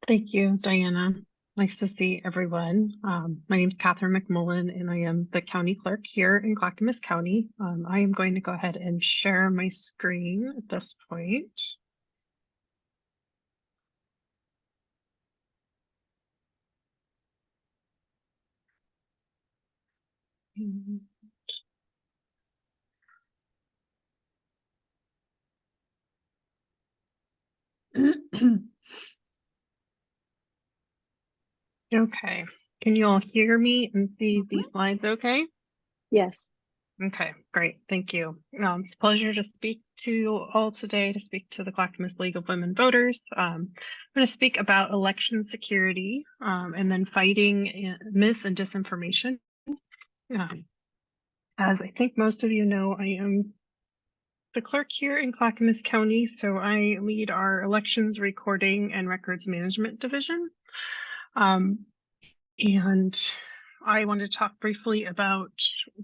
Thank you, Diana. Nice to see everyone. My name is Catherine McMullen, and I am the county clerk here in Clackamas County. I am going to go ahead and share my screen at this point. Okay, can you all hear me and see these slides okay? Yes. Okay, great. Thank you. It's a pleasure to speak to you all today, to speak to the Clackamas League of Women Voters. I'm going to speak about election security and then fighting myth and disinformation. As I think most of you know, I am the clerk here in Clackamas County, so I lead our elections recording and records management division. And I want to talk briefly about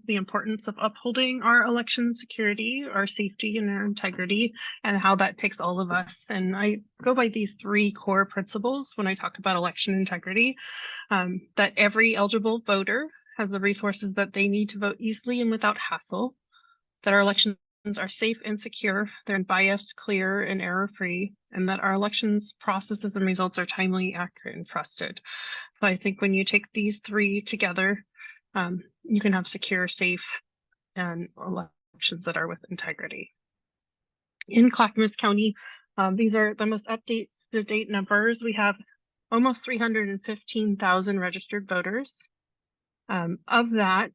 the importance of upholding our election security, our safety, and our integrity, and how that takes all of us. And I go by these three core principles when I talk about election integrity, that every eligible voter has the resources that they need to vote easily and without hassle, that our elections are safe and secure, they're unbiased, clear, and error-free, and that our elections processes and results are timely, accurate, and trusted. So I think when you take these three together, you can have secure, safe, and elections that are with integrity. In Clackamas County, these are the most up-to-date numbers. We have almost 315,000 registered voters. Of that,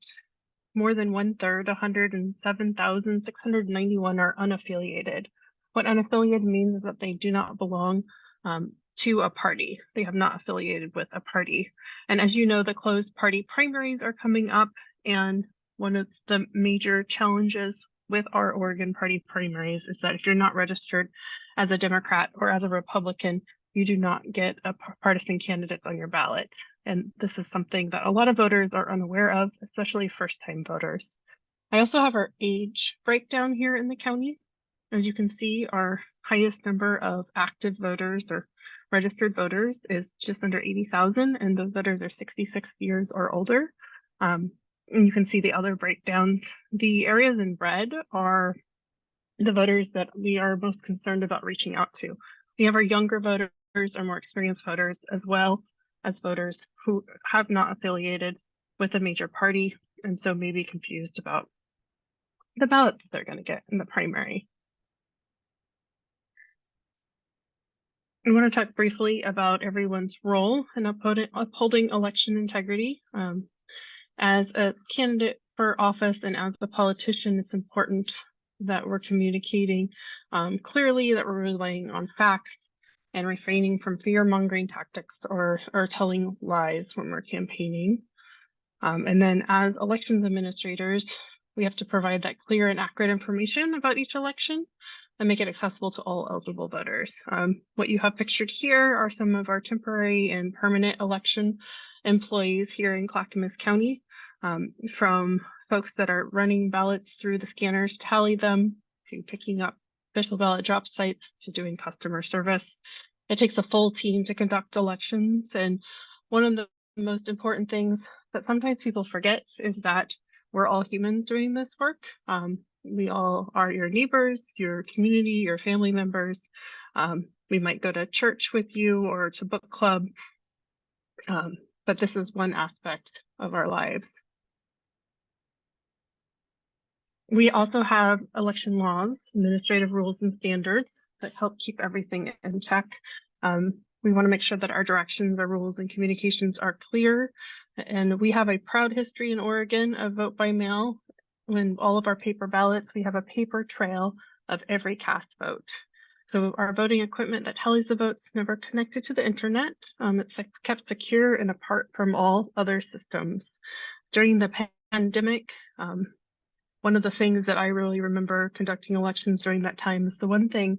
more than 1/3, 107,691 are unaffiliated. What unaffiliated means is that they do not belong to a party. They have not affiliated with a party. And as you know, the closed party primaries are coming up, and one of the major challenges with our Oregon party primaries is that if you're not registered as a Democrat or as a Republican, you do not get a partisan candidate on your ballot. And this is something that a lot of voters are unaware of, especially first-time voters. I also have our age breakdown here in the county. As you can see, our highest number of active voters or registered voters is just under 80,000, and those voters are 66 years or older. And you can see the other breakdowns. The areas in red are the voters that we are most concerned about reaching out to. We have our younger voters, our more experienced voters, as well as voters who have not affiliated with a major party and so may be confused about the ballots that they're going to get in the primary. I want to talk briefly about everyone's role in upholding election integrity. As a candidate for office and as a politician, it's important that we're communicating clearly, that we're relying on facts and refraining from fear-mongering tactics or telling lies when we're campaigning. And then as elections administrators, we have to provide that clear and accurate information about each election and make it accessible to all eligible voters. What you have pictured here are some of our temporary and permanent election employees here in Clackamas County, from folks that are running ballots through the scanners to tally them, to picking up official ballot drop sites, to doing customer service. It takes a full team to conduct elections, and one of the most important things that sometimes people forget is that we're all humans doing this work. We all are your neighbors, your community, your family members. We might go to church with you or to book club, but this is one aspect of our lives. We also have election laws, administrative rules and standards that help keep everything in check. We want to make sure that our directions, our rules, and communications are clear. And we have a proud history in Oregon of vote by mail. When all of our paper ballots, we have a paper trail of every cast vote. So our voting equipment that tallies the votes never connected to the internet. It's kept secure and apart from all other systems. During the pandemic, one of the things that I really remember conducting elections during that time is the one thing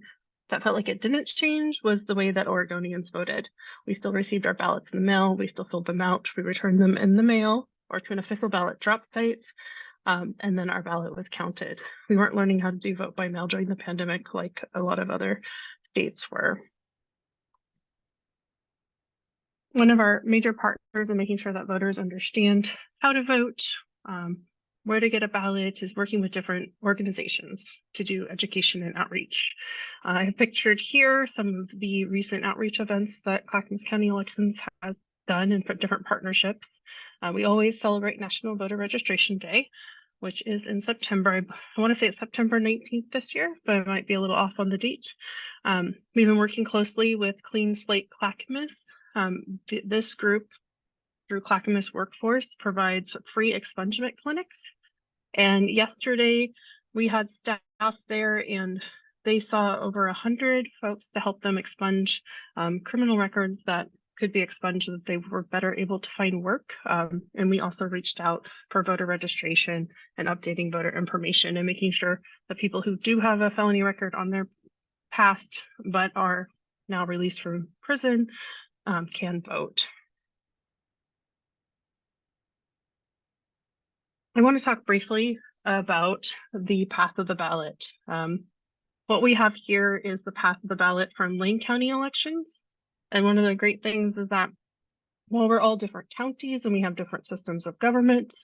that felt like it didn't change was the way that Oregonians voted. We still received our ballots in the mail, we still filled them out, we returned them in the mail or to an official ballot drop site, and then our ballot was counted. We weren't learning how to do vote by mail during the pandemic like a lot of other states were. One of our major partners in making sure that voters understand how to vote, where to get a ballot, is working with different organizations to do education and outreach. I have pictured here some of the recent outreach events that Clackamas County Elections has done in different partnerships. We always celebrate National Voter Registration Day, which is in September. I want to say it's September 19th this year, but I might be a little off on the date. We've been working closely with Clean Slate Clackamas. This group, through Clackamas Workforce, provides free expungement clinics. And yesterday we had staff there, and they saw over 100 folks to help them expunge criminal records that could be expunged so that they were better able to find work. And we also reached out for voter registration and updating voter information and making sure that people who do have a felony record on their past but are now released from prison can vote. I want to talk briefly about the path of the ballot. What we have here is the path of the ballot from Lane County elections. And one of the great things is that while we're all different counties and we have different systems of government,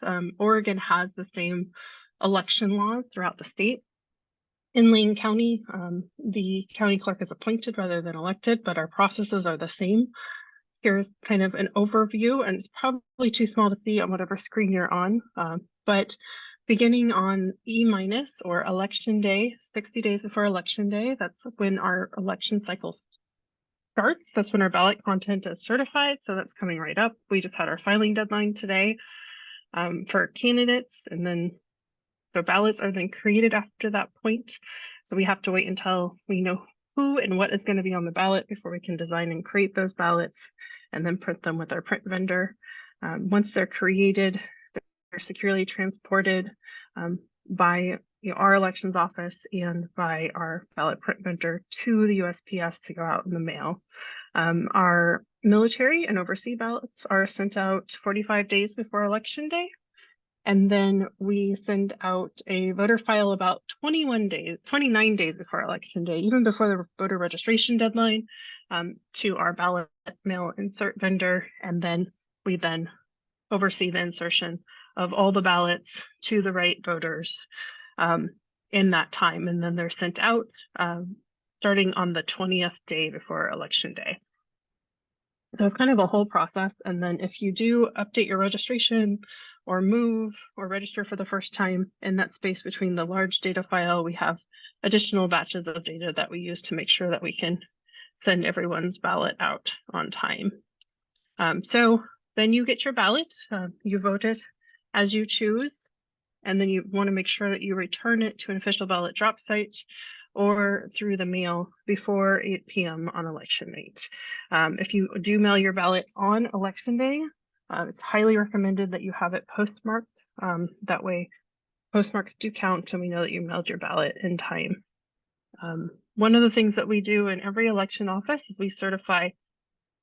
Oregon has the same election laws throughout the state. In Lane County, the county clerk is appointed rather than elected, but our processes are the same. Here's kind of an overview, and it's probably too small to see on whatever screen you're on, but beginning on E- or election day, 60 days before election day, that's when our election cycle starts. That's when our ballot content is certified, so that's coming right up. We just had our filing deadline today for candidates, and then so ballots are then created after that point. So we have to wait until we know who and what is going to be on the ballot before we can design and create those ballots and then print them with our print vendor. Once they're created, they're securely transported by our elections office and by our ballot print vendor to the USPS to go out in the mail. Our military and overseas ballots are sent out 45 days before election day. And then we send out a voter file about 29 days before election day, even before the voter registration deadline, to our ballot mail insert vendor. And then we then oversee the insertion of all the ballots to the right voters in that time. And then they're sent out starting on the 20th day before election day. So it's kind of a whole process. And then if you do update your registration or move or register for the first time in that space between the large data file, we have additional batches of data that we use to make sure that we can send everyone's ballot out on time. So then you get your ballot, you vote it as you choose, and then you want to make sure that you return it to an official ballot drop site or through the mail before 8 p.m. on election night. If you do mail your ballot on election day, it's highly recommended that you have it postmarked. That way postmarks do count and we know that you mailed your ballot in time. One of the things that we do in every election office is we certify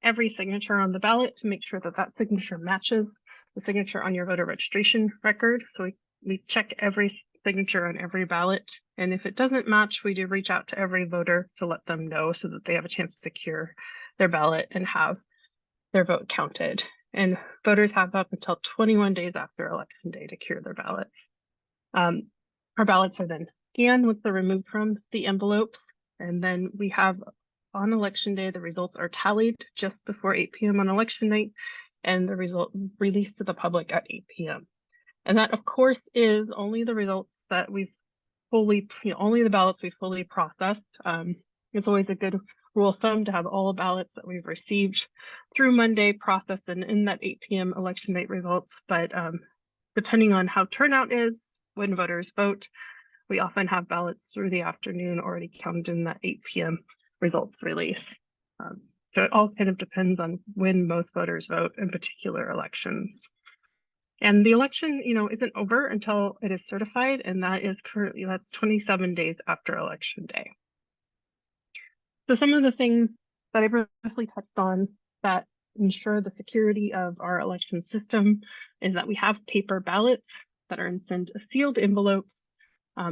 every signature on the ballot to make sure that that signature matches the signature on your voter registration record. So we check every signature on every ballot. And if it doesn't match, we do reach out to every voter to let them know so that they have a chance to secure their ballot and have their vote counted. And voters have up until 21 days after election day to cure their ballot. Our ballots are then scanned once they're removed from the envelopes. And then we have on election day, the results are tallied just before 8 p.m. on election night and the result released to the public at 8 p.m. And that, of course, is only the results that we've fully, only the ballots we've fully processed. It's always a good rule of thumb to have all ballots that we've received through Monday processed and in that 8 p.m. election night results. But depending on how turnout is when voters vote, we often have ballots through the afternoon already counted in that 8 p.m. results release. So it all kind of depends on when most voters vote in particular elections. And the election, isn't over until it is certified, and that's 27 days after election day. So some of the things that I briefly touched on that ensure the security of our election system is that we have paper ballots that are sent a sealed envelope.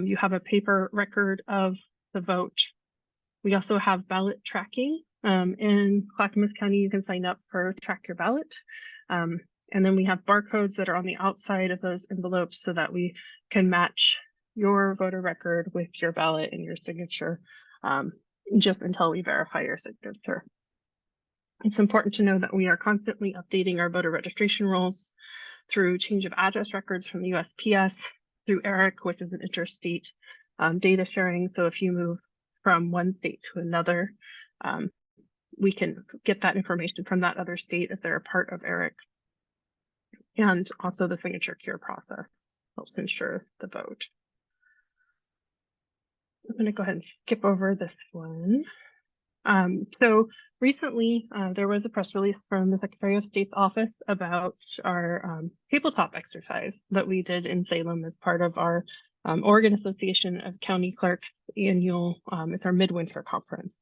You have a paper record of the vote. We also have ballot tracking In Clackamas County, you can sign up for Track Your Ballot. And then we have barcodes that are on the outside of those envelopes so that we can match your voter record with your ballot and your signature, just until we verify your signature. It's important to know that we are constantly updating our voter registration rolls through change of address records from the USPS, through ERIC, which is an interstate data sharing. So if you move from one state to another, we can get that information from that other state if they're a part of ERIC. And also the signature cure process helps ensure the vote. I'm going to go ahead and skip over this one. So recently, there was a press release from the Secretary of State's office about our tabletop exercise that we did in Salem as part of our Oregon Association of County Clerks annual, it's our midwinter conference.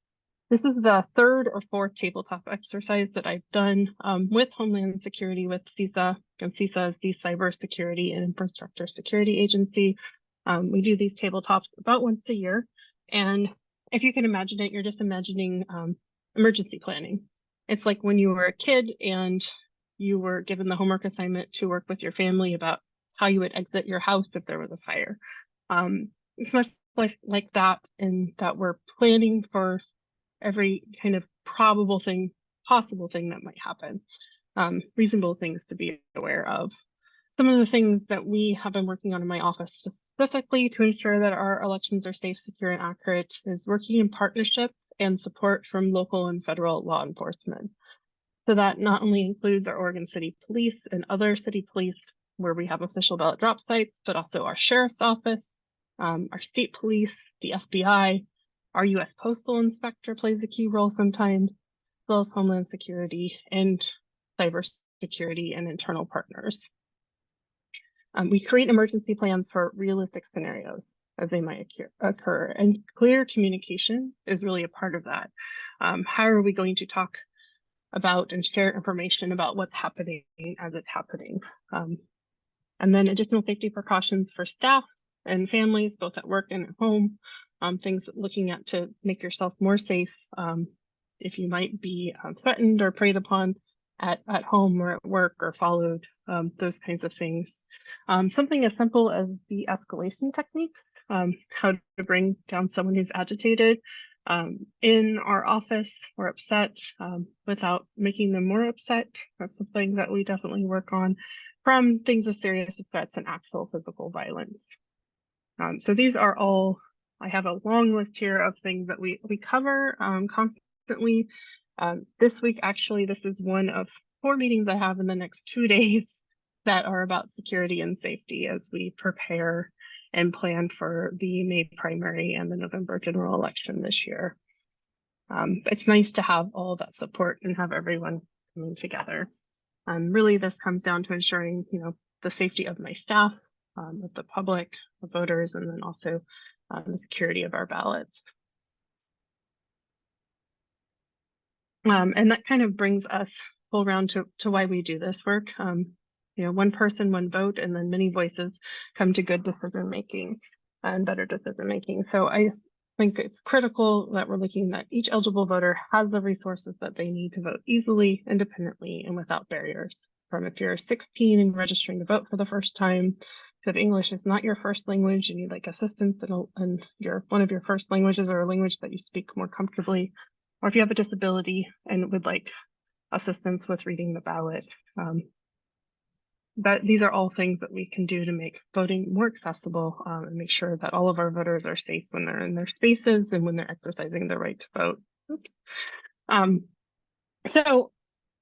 This is the third or fourth tabletop exercise that I've done with Homeland Security with CISA, and CISA is the Cybersecurity and Infrastructure Security Agency. We do these tabletops about once a year, and if you can imagine it, you're just imagining emergency planning. It's like when you were a kid and you were given the homework assignment to work with your family about how you would exit your house if there was a fire. It's much like that, in that we're planning for every kind of probable thing, possible thing that might happen, reasonable things to be aware of. Some of the things that we have been working on in my office specifically to ensure that our elections are safe, secure, and accurate is working in partnership and support from local and federal law enforcement. So that not only includes our Oregon City Police and other city police where we have official ballot drop sites, but also our sheriff's office, our state police, the FBI, our U.S. Postal Inspector plays a key role sometimes, as well as Homeland Security and cybersecurity and internal partners. We create emergency plans for realistic scenarios as they might occur, and clear communication is really a part of that. How are we going to talk about and share information about what's happening as it's happening? And then additional safety precautions for staff and families, both at work and at home. Things looking at to make yourself more safe if you might be threatened or preyed upon at home or at work or followed, those kinds of things. Something as simple as de-escalation techniques, how to bring down someone who's agitated in our office or upset without making them more upset. That's something that we definitely work on, from things as serious as threats and actual physical violence. So these are all, I have a long list here of things that we cover constantly. This week, actually, this is one of 4 meetings I have in the next 2 days that are about security and safety as we prepare and plan for the May primary and the November general election this year. It's nice to have all of that support and have everyone coming together. Really, this comes down to ensuring, the safety of my staff, of the public, the voters, and then also the security of our ballots. And that kind of brings us full around to why we do this work. One person, one vote, and then many voices come to good decision making and better decision making. So I think it's critical that we're looking that each eligible voter has the resources that they need to vote easily, independently, and without barriers. From if you're 16 and registering to vote for the first time, if English is not your first language, you need like assistance and one of your first languages or a language that you speak more comfortably, or if you have a disability and would like assistance with reading the ballot. These are all things that we can do to make voting more accessible and make sure that all of our voters are safe when they're in their spaces and when they're exercising their right to vote. So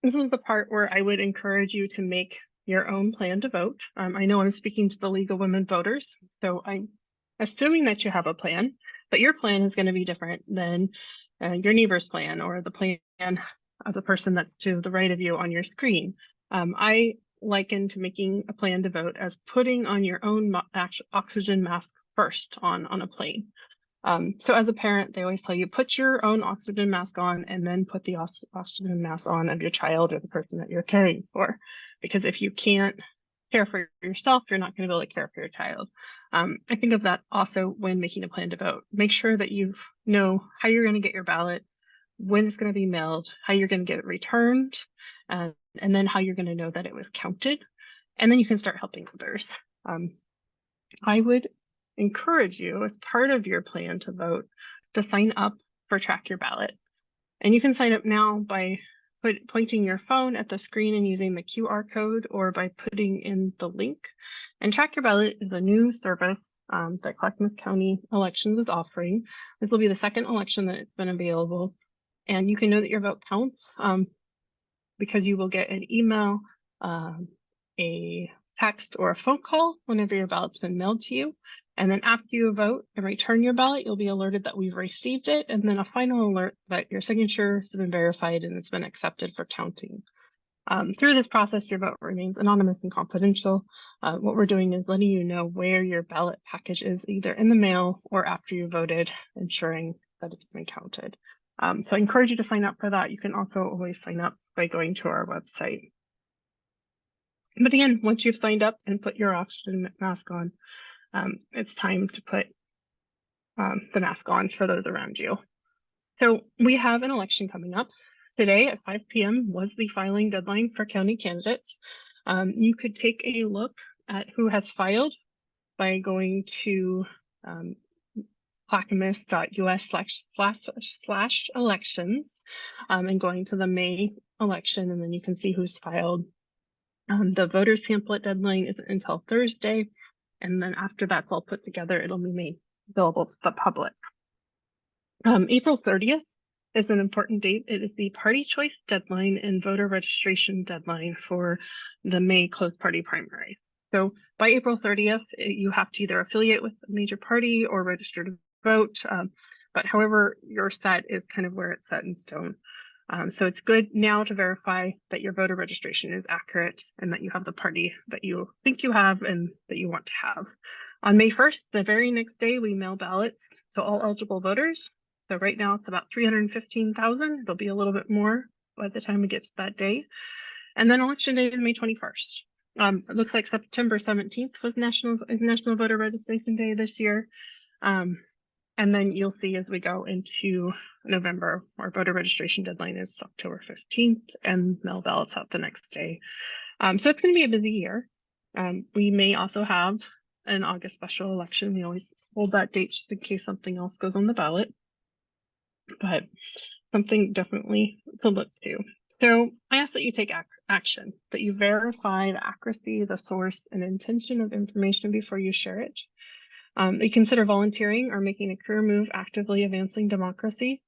this is the part where I would encourage you to make your own plan to vote. I know I'm speaking to the League of Women Voters, so I'm assuming that you have a plan, but your plan is going to be different than your neighbor's plan or the plan of the person that's to the right of you on your screen. I liken to making a plan to vote as putting on your own oxygen mask first on a plane. So as a parent, they always tell you, put your own oxygen mask on and then put the oxygen mask on of your child or the person that you're caring for. Because if you can't care for yourself, you're not going to be able to care for your child. I think of that also when making a plan to vote. Make sure that you know how you're going to get your ballot, when it's going to be mailed, how you're going to get it returned, and then how you're going to know that it was counted. And then you can start helping others. I would encourage you, as part of your plan to vote, to sign up for Track Your Ballot. And you can sign up now by pointing your phone at the screen and using the QR code, or by putting in the link. And Track Your Ballot is a new service that Clackamas County Elections is offering. This will be the second election that it's been available. And you can know that your vote counts because you will get an email, a text, or a phone call whenever your ballot's been mailed to you. And then after you vote and return your ballot, you'll be alerted that we've received it, and then a final alert that your signature has been verified and it's been accepted for counting. Through this process, your vote remains anonymous and confidential. What we're doing is letting you know where your ballot package is, either in the mail or after you voted, ensuring that it's been counted. So I encourage you to sign up for that. You can also always sign up by going to our website. But again, once you've signed up and put your oxygen mask on, it's time to put the mask on for those around you. So we have an election coming up. Today at 5 p.m. was the filing deadline for county candidates. You could take a look at who has filed by going to clackamas.us/elections and going to the May election, and then you can see who's filed. The voters pamphlet deadline isn't until Thursday, and then after that's all put together, it'll be made available to the public. April 30th is an important date. It is the party choice deadline and voter registration deadline for the May closed party primaries. So by April 30th, you have to either affiliate with a major party or register to vote. But however you're set is kind of where it's set in stone. So it's good now to verify that your voter registration is accurate and that you have the party that you think you have and that you want to have. On May 1st, the very next day, we mail ballots to all eligible voters. So right now it's about 315,000. It'll be a little bit more by the time we get to that day. And then election day is May 21st. It looks like September 17th was National Voter Registration Day this year. And then you'll see as we go into November, our voter registration deadline is October 15th, and mail ballots out the next day. So it's going to be a busy year. We may also have an August special election. We always hold that date just in case something else goes on the ballot, but something definitely to look to. So I ask that you take action, that you verify the accuracy, the source, and intention of information before you share it. You consider volunteering or making a career move actively advancing democracy.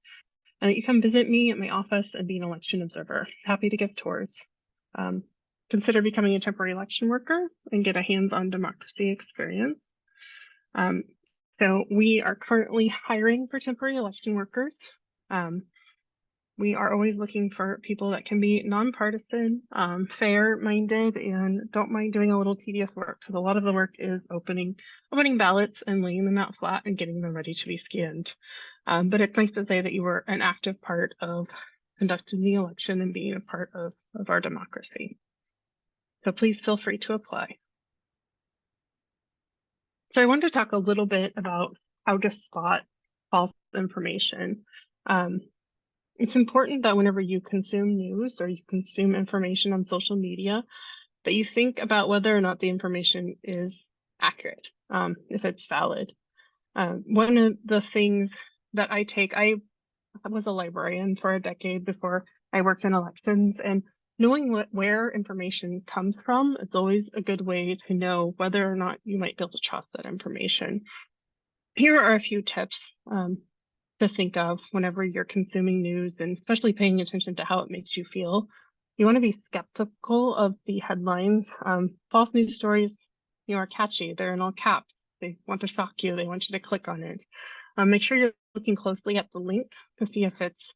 And that you come visit me at my office and be an election observer. Happy to give tours. Consider becoming a temporary election worker and get a hands-on democracy experience. So we are currently hiring for temporary election workers. We are always looking for people that can be nonpartisan, fair-minded, and don't mind doing a little tedious work, because a lot of the work is opening ballots and laying them out flat and getting them ready to be scanned. But it's nice to say that you were an active part of conducting the election and being a part of our democracy. So please feel free to apply. So I wanted to talk a little bit about how to spot false information. It's important that whenever you consume news or you consume information on social media, that you think about whether or not the information is accurate, if it's valid. One of the things that I was a librarian for a decade before I worked in elections, and knowing where information comes from is always a good way to know whether or not you might be able to trust that information. Here are a few tips to think of whenever you're consuming news, and especially paying attention to how it makes you feel. You want to be skeptical of the headlines. False news stories, are catchy. They're in all caps. They want to shock you. They want you to click on it. Make sure you're looking closely at the link to see if it's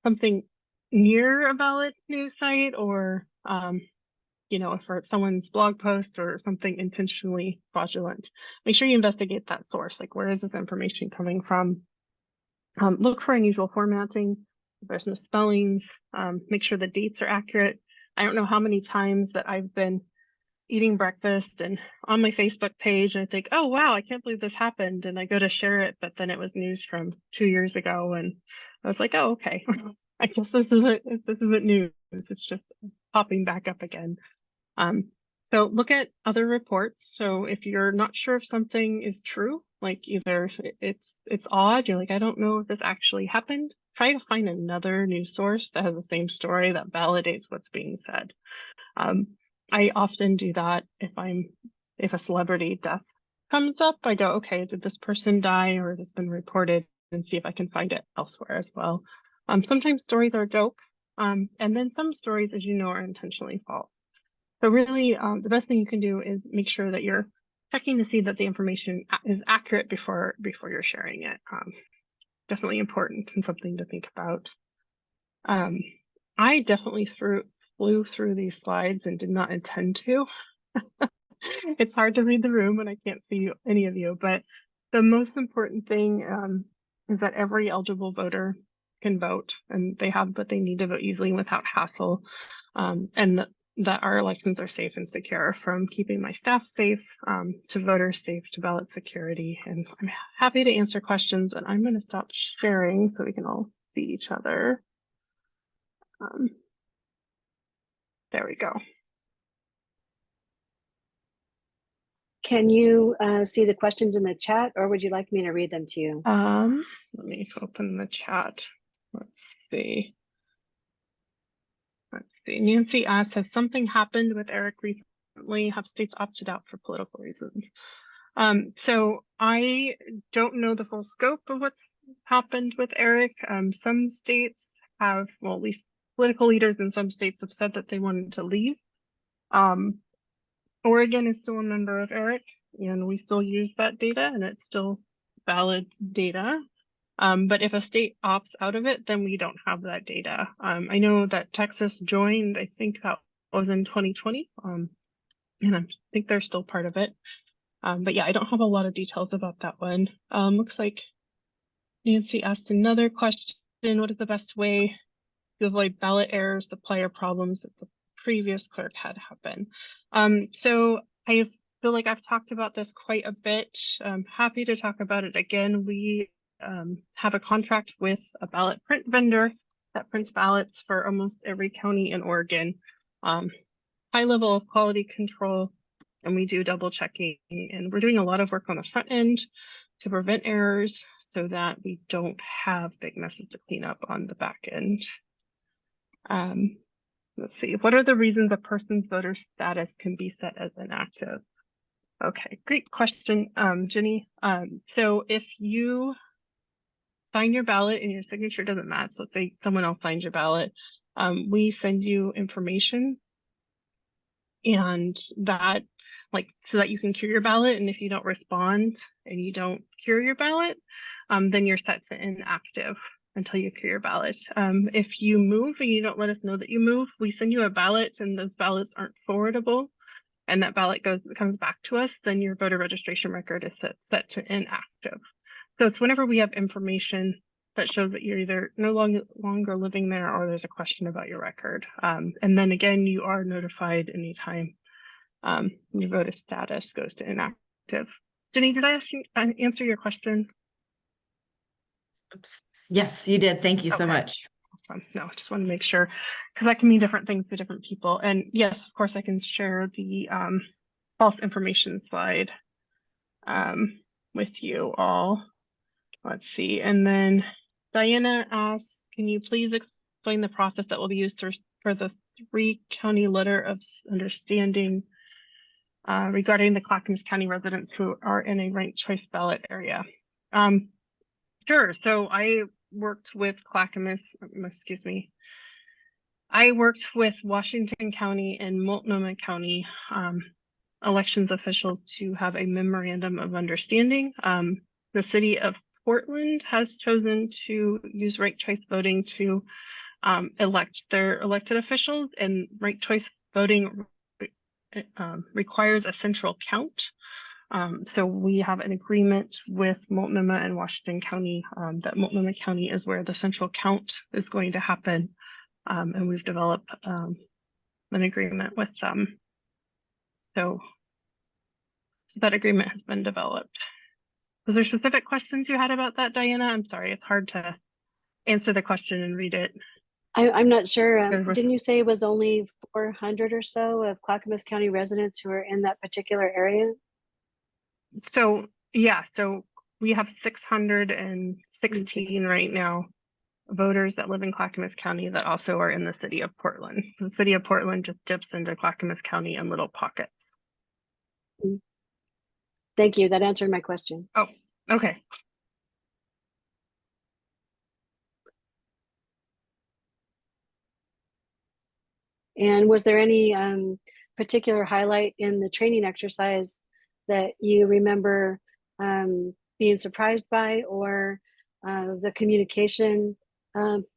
something near a valid news site, or if it's someone's blog post or something intentionally fraudulent. Make sure you investigate that source. Like, where is this information coming from? Look for unusual formatting, if there's misspellings, make sure the dates are accurate. I don't know how many times that I've been, eating breakfast and on my Facebook page, and I think, oh wow, I can't believe this happened. And I go to share it, but then it was news from 2 years ago, and I was like, oh, okay. I guess this isn't news. It's just popping back up again. So look at other reports. So if you're not sure if something is true, like either it's odd, you're like, I don't know if this actually happened, try to find another news source that has the same story that validates what's being said. I often do that if a celebrity death comes up, I go, okay, did this person die or has this been reported, and see if I can find it elsewhere as well. Sometimes stories are a joke, and then some stories, as you know, are intentionally false. So really, the best thing you can do is make sure that you're checking to see that the information is accurate before you're sharing it. Definitely important and something to think about. I definitely flew through these slides and did not intend to. It's hard to read the room when I can't see any of you, but the most important thing is that every eligible voter can vote, and they have what they need to vote easily and without hassle, and that our elections are safe and secure, from keeping my staff safe to voters safe to ballot security. And I'm happy to answer questions, and I'm going to stop sharing so we can all see each other. There we go. Can you see the questions in the chat, or would you like me to read them to you? Let me open the chat. Let's see. Nancy asks, has something happened with Eric recently? Have states opted out for political reasons? So I don't know the full scope of what's happened with Eric. Some states have, well, at least political leaders in some states have said that they wanted to leave. Oregon is still a member of ERIC, and we still use that data, and it's still valid data. But if a state opts out of it, then we don't have that data. I know that Texas joined, I think that was in 2020, and I think they're still part of it. But yeah, I don't have a lot of details about that one. Looks like Nancy asked another question. What is the best way to avoid ballot errors, supplier problems that the previous clerk had happen? So I feel like I've talked about this quite a bit. I'm happy to talk about it again. We have a contract with a ballot print vendor that prints ballots for almost every county in Oregon. High level of quality control, and we do double checking, and we're doing a lot of work on the front end to prevent errors so that we don't have big messes to clean up on the back end. Let's see, what are the reasons a person's voter status can be set as inactive? Okay, great question, Jenny. So if you sign your ballot and your signature doesn't match, let's say someone else signs your ballot, we send you information, and that, like, so that you can cure your ballot. And if you don't respond and you don't cure your ballot, then you're set to inactive until you cure your ballot. If you move and you don't let us know that you move, we send you a ballot and those ballots aren't forwardable, and that ballot comes back to us, then your voter registration record is set to inactive. So it's whenever we have information that shows that you're either no longer living there or there's a question about your record. And then again, you are notified anytime your voter status goes to inactive. Jenny, did I answer your question? Oops. Yes, you did. Thank you so much. Awesome. No, I just want to make sure, because that can mean different things to different people. And yes, of course, I can share the false information slide with you all. Let's see. And then Diana asks, can you please explain the process that will be used for the 3-county letter of understanding regarding the Clackamas County residents who are in a ranked choice ballot area? Sure. So I worked with Clackamas, excuse me. I worked with Washington County and Multnomah County elections officials to have a memorandum of understanding. The city of Portland has chosen to use ranked choice voting to elect their elected officials, and ranked choice voting requires a central count. So we have an agreement with Multnomah and Washington County that Multnomah County is where the central count is going to happen. And we've developed an agreement with them. So that agreement has been developed. Was there specific questions you had about that, Diana? I'm sorry, it's hard to answer the question and read it. I'm not sure. Because Didn't you say it was only 400 or so of Clackamas County residents who are in that particular area? So yeah, so we have 616 right now voters that live in Clackamas County that also are in the city of Portland. So the city of Portland just dips into Clackamas County in little pockets. Thank you. That answered my question. Oh, okay. And was there any particular highlight in the training exercise that you remember being surprised by, or the communication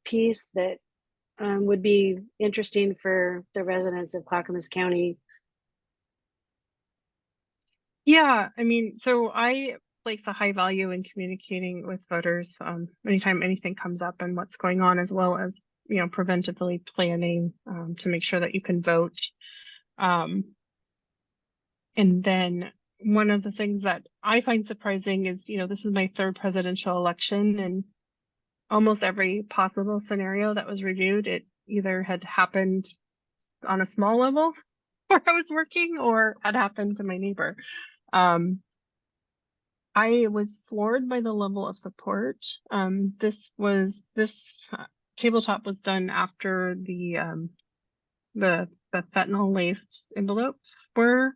piece that would be interesting for the residents of Clackamas County? Yeah, I mean, so I place a high value in communicating with voters anytime anything comes up and what's going on, as well as, you know, preventively planning to make sure that you can vote. And then one of the things that I find surprising is, you know, this is my third presidential election, and almost every possible scenario that was reviewed, it either had happened on a small level where I was working or had happened to my neighbor. I was floored by the level of support. This tabletop was done after the fentanyl laced envelopes were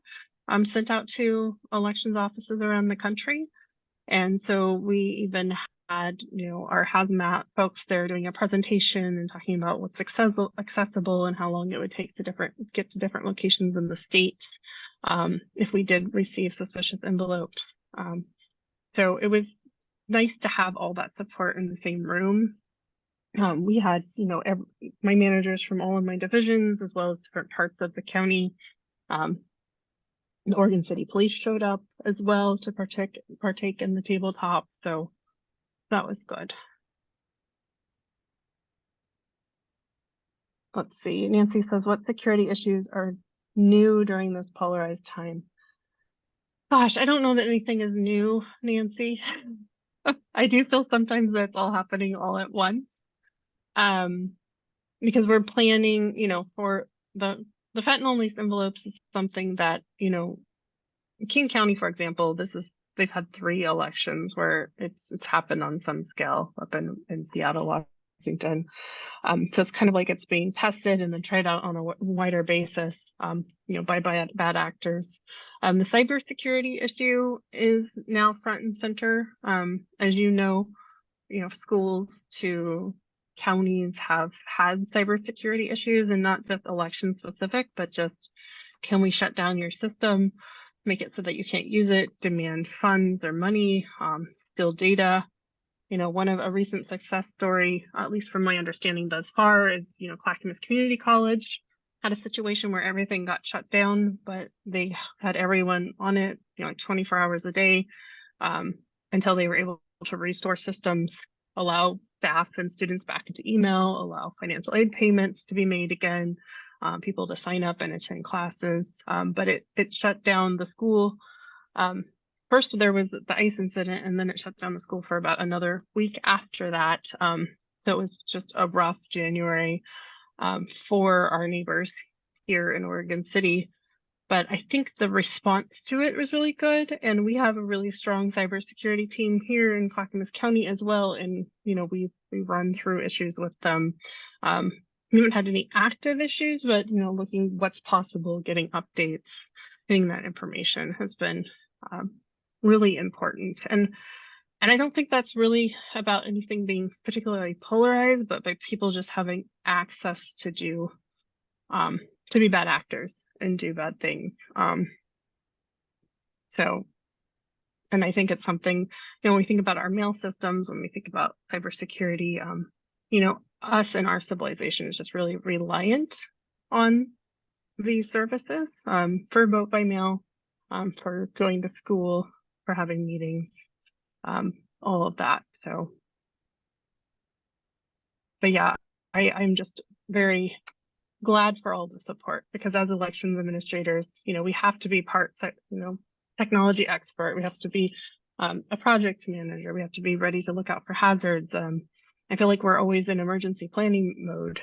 sent out to elections offices around the country. And so we even had, you know, our hazmat folks there doing a presentation and talking about what's accessible and how long it would take to get to different locations in the state if we did receive suspicious envelopes. So it was nice to have all that support in the same room. We had, you know, my managers from all of my divisions, as well as different parts of the county. The Oregon City Police showed up as well to partake in the tabletop. So that was good. Let's see. Nancy says, what security issues are new during this polarized time? Gosh, I don't know that anything is new, Nancy. I do feel sometimes that's all happening all at once. Because we're planning, you know, for the fentanyl leaf envelopes is something that, you know, King County, for example, they've had 3 elections where it's happened on some scale up in Seattle, Washington. So it's kind of like it's being tested and then tried out on a wider basis, you know, by bad actors. The cybersecurity issue is now front and center. As you know, schools to counties have had cybersecurity issues, and not just election specific, but just, can we shut down your system, make it so that you can't use it, demand funds or money, steal data. One of a recent success story, at least from my understanding thus far, is, Clackamas Community College had a situation where everything got shut down, but they had everyone on it, like 24 hours a day, until they were able to restore systems, allow staff and students back into email, allow financial aid payments to be made again, people to sign up and attend classes. But it shut down the school. First, there was the ice incident, and then it shut down the school for about another week after that. So it was just a rough January for our neighbors here in Oregon City. But I think the response to it was really good, and we have a really strong cybersecurity team here in Clackamas County as well. And we run through issues with them. We haven't had any active issues, but looking what's possible, getting updates, getting that information has been really important. And I don't think that's really about anything being particularly polarized, but by people just having access to be bad actors and do bad things. And I think it's something, when we think about our mail systems, when we think about cybersecurity, us and our civilization is just really reliant on these services, for vote by mail, for going to school, for having meetings, all of that. So, but yeah, I'm just very glad for all the support, because as elections administrators, we have to be technology expert. We have to be a project manager. We have to be ready to look out for hazards. I feel like we're always in emergency planning mode,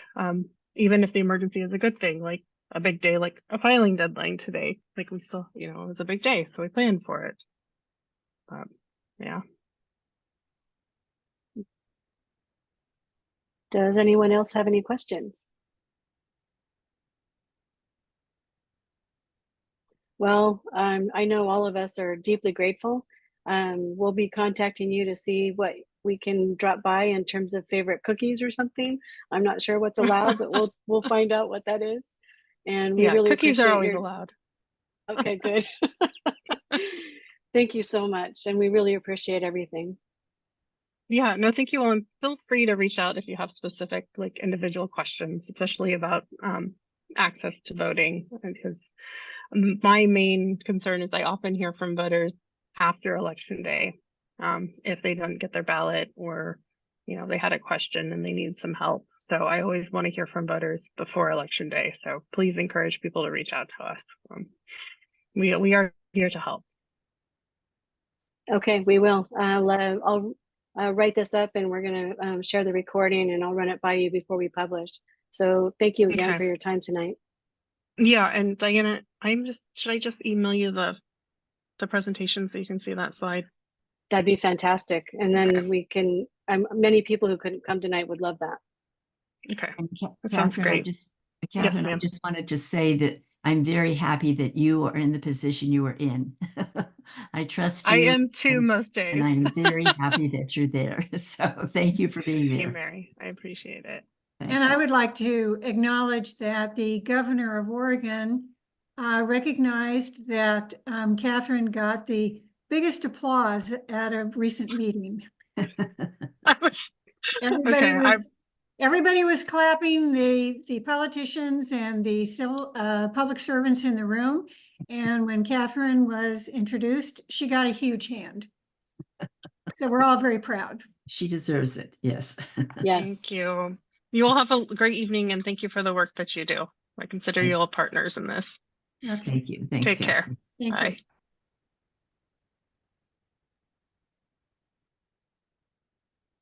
even if the emergency is a good thing, like a big day, like a filing deadline today. Like we still, it was a big day, so we planned for it. Yeah. Does anyone else have any questions? Well, I know all of us are deeply grateful. We'll be contacting you to see what we can drop by in terms of favorite cookies or something. I'm not sure what's allowed, but we'll find out what that is. And we really cookies are appreciate always allowed. Okay, good. Thank you so much, and we really appreciate everything. Yeah, no, thank you all. And feel free to reach out if you have specific, like, individual questions, especially about access to voting, because my main concern is I often hear from voters after election day, if they don't get their ballot, or they had a question and they need some help. So I always want to hear from voters before election day. So please encourage people to reach out to us. We are here to help. Okay, we will. I'll write this up, and we're going to share the recording, and I'll run it by you before we publish. So thank you again Okay. for your time tonight. Yeah, and Diana, should I just email you the presentation so you can see that slide? That'd be fantastic. And then Okay. we can, many people who couldn't come tonight would love that. Okay. That Catherine, sounds great. Catherine, I just wanted to say that I'm very happy that you are in the position you are in. I trust you. I am too, most days. And I'm very happy that you're there. So thank you for being there. Thank you, Mary. I appreciate it. And I would like to acknowledge that the governor of Oregon recognized that Catherine got the biggest applause at a recent meeting. Everybody was clapping, the politicians and the civil public servants in the room. And when Catherine was introduced, she got a huge hand. So we're all very proud. She deserves it. Yes. Yes. Thank you. You all have a great evening, and thank you for the work that you do. I consider you all partners in this. Okay. Thank you. Thanks. Take care. Thank Bye. you.